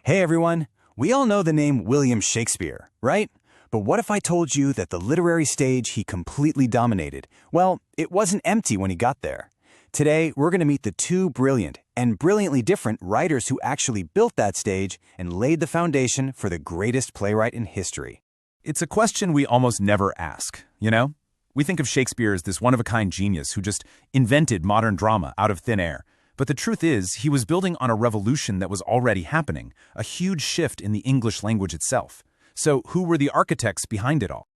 Hey everyone, we all know the name William Shakespeare, right? But what if I told you that the literary stage he completely dominated? Well, it wasn't empty when he got there. Today, we're going to meet the two brilliant and brilliantly different writers who actually built that stage and laid the foundation for the greatest playwright in history. It's a question we almost never ask, you know? We think of Shakespeare as this one-of-a-kind genius who just invented modern drama out of thin air. But the truth is, he was building on a revolution that was already happening, a huge shift in the English language itself. So who were the architects behind it all?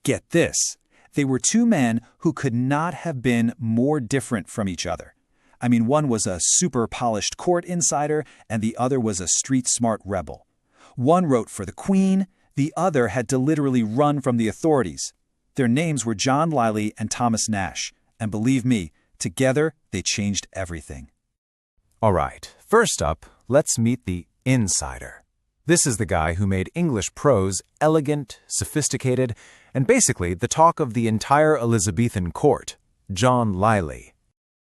Get this. They were two men who could not have been more different from each other. I mean, one was a super-polished court insider, and the other was a street-smart rebel. One wrote for the Queen, the other had to literally run from the authorities. Their names were John Lyly and Thomas Nash, and believe me, together they changed everything. All right, first up, let's meet the insider. This is the guy who made English prose elegant, sophisticated, and basically the talk of the entire Elizabethan court, John Lyly.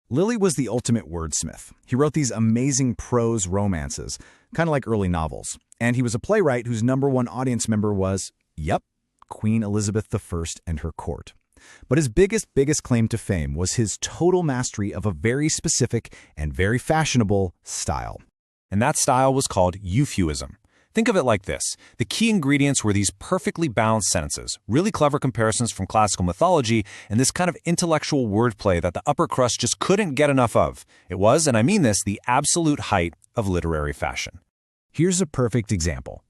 Lyly was the ultimate wordsmith. He wrote these amazing prose romances, kind of like early novels. And he was a playwright whose #1 audience member was, Queen Elizabeth I and her court. But his biggest claim to fame was his total mastery of a very specific and very fashionable style. And that style was called Euphuism. Think of it like this. The key ingredients were these perfectly balanced sentences, really clever comparisons from classical mythology, and this kind of intellectual wordplay that the upper crust just couldn't get enough of. It was, and I mean this, the absolute height of literary fashion. Here's a perfect example.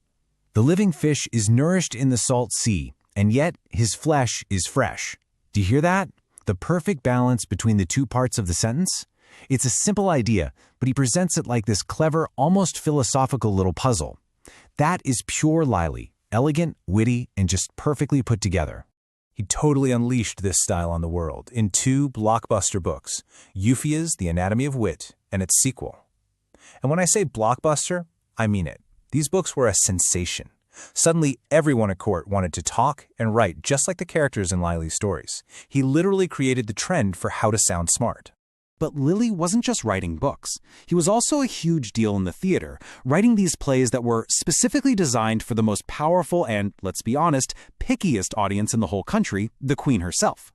The living fish is nourished in the salt sea, and yet his flesh is fresh. Do you hear that? The perfect balance between the two parts of the sentence? It's a simple idea, but he presents it like this clever, almost philosophical little puzzle. That is pure Lyly, elegant, witty, and just perfectly put together. He totally unleashed this style on the world in 2 blockbuster books, Euphuism, The Anatomy of Wit, and its sequel. And when I say blockbuster, I mean it. These books were a sensation. Suddenly, everyone at court wanted to talk and write just like the characters in Lyly's stories. He literally created the trend for how to sound smart. But Lyly wasn't just writing books. He was also a huge deal in the theater, writing these plays that were specifically designed for the most powerful and, let's be honest, pickiest audience in the whole country, the Queen herself.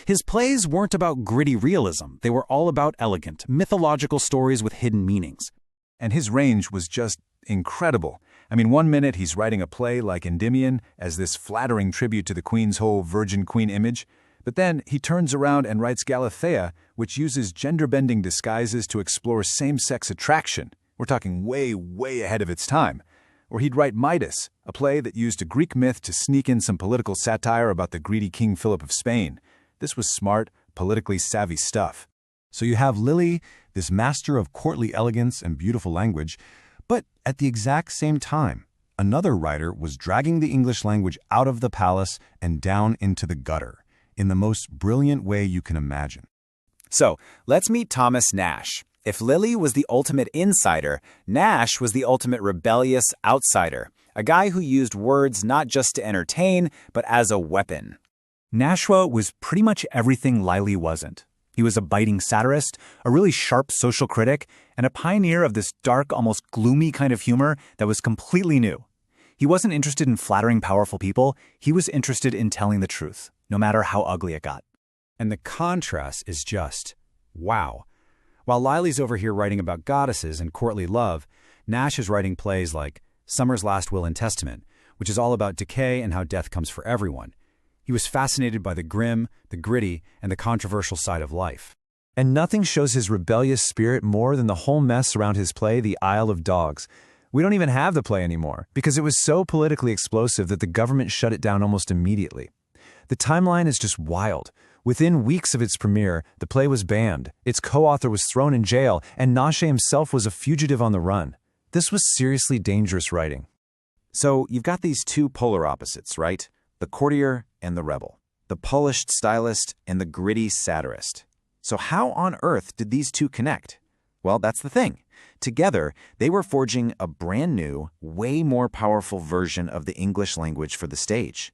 His plays weren't about gritty realism. They were all about elegant, mythological stories with hidden meanings. And his range was just incredible. I mean, one minute he's writing a play like Endymion as this flattering tribute to the Queen's whole virgin queen image, but then he turns around and writes Galathea, which uses gender-bending disguises to explore same-sex attraction. We're talking way ahead of its time. Or he'd write Midas, a play that used a Greek myth to sneak in some political satire about the greedy King Philip of Spain. This was smart, politically savvy stuff. So you have Lyly, this master of courtly elegance and beautiful language, but at the exact same time, another writer was dragging the English language out of the palace and down into the gutter in the most brilliant way you can imagine. So, let's meet Thomas Nash. If Lyly was the ultimate insider, Nash was the ultimate rebellious outsider, a guy who used words not just to entertain, but as a weapon. Nashua was pretty much everything Lyly wasn't. He was a biting satirist, a really sharp social critic, and a pioneer of this dark, almost gloomy kind of humor that was completely new. He wasn't interested in flattering powerful people. He was interested in telling the truth, no matter how ugly it got. And the contrast is just, wow. While Lyly's over here writing about goddesses and courtly love, Nash is writing plays like Summer's Last Will and Testament, which is all about decay and how death comes for everyone. He was fascinated by the grim, the gritty, and the controversial side of life. And nothing shows his rebellious spirit more than the whole mess around his play, The Isle of Dogs. We don't even have the play anymore, because it was so politically explosive that the government shut it down almost immediately. The timeline is just wild. Within weeks of its premiere, the play was banned, its co-author was thrown in jail, and Nash himself was a fugitive on the run. This was seriously dangerous writing. So, you've got these two polar opposites, right? The courtier and the rebel. The polished stylist and the gritty satirist. So how on earth did these two connect? Well, that's the thing. Together, they were forging a brand new, way more powerful version of the English language for the stage.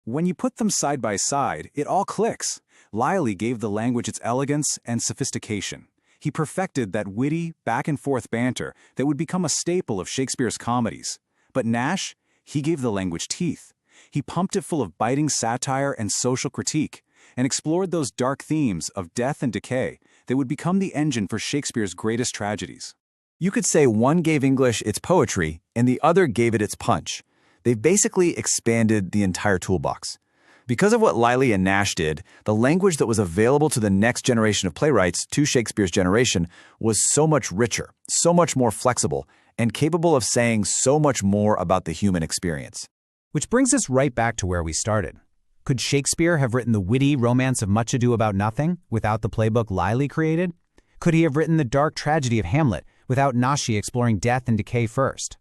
When you put them side by side, it all clicks. Lyly gave the language its elegance and sophistication. He perfected that witty, back-and-forth banter that would become a staple of Shakespeare's comedies. But Nash, he gave the language teeth. He pumped it full of biting satire and social critique, and explored those dark themes of death and decay that would become the engine for Shakespeare's greatest tragedies. You could say one gave English its poetry and the other gave it its punch. They've basically expanded the entire toolbox. Because of what Lyly and Nash did, the language that was available to the next generation of playwrights, to Shakespeare's generation, was so much richer, so much more flexible, and capable of saying so much more about the human experience. Which brings us right back to where we started. Could Shakespeare have written the witty romance of Much Ado About Nothing without the playbook Lyly created? Could he have written the dark tragedy of Hamlet without Nashi exploring death and decay first?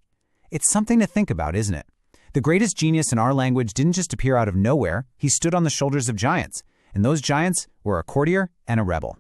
It's something to think about, isn't it? The greatest genius in our language didn't just appear out of nowhere, he stood on the shoulders of giants, and those giants were a courtier and a rebel.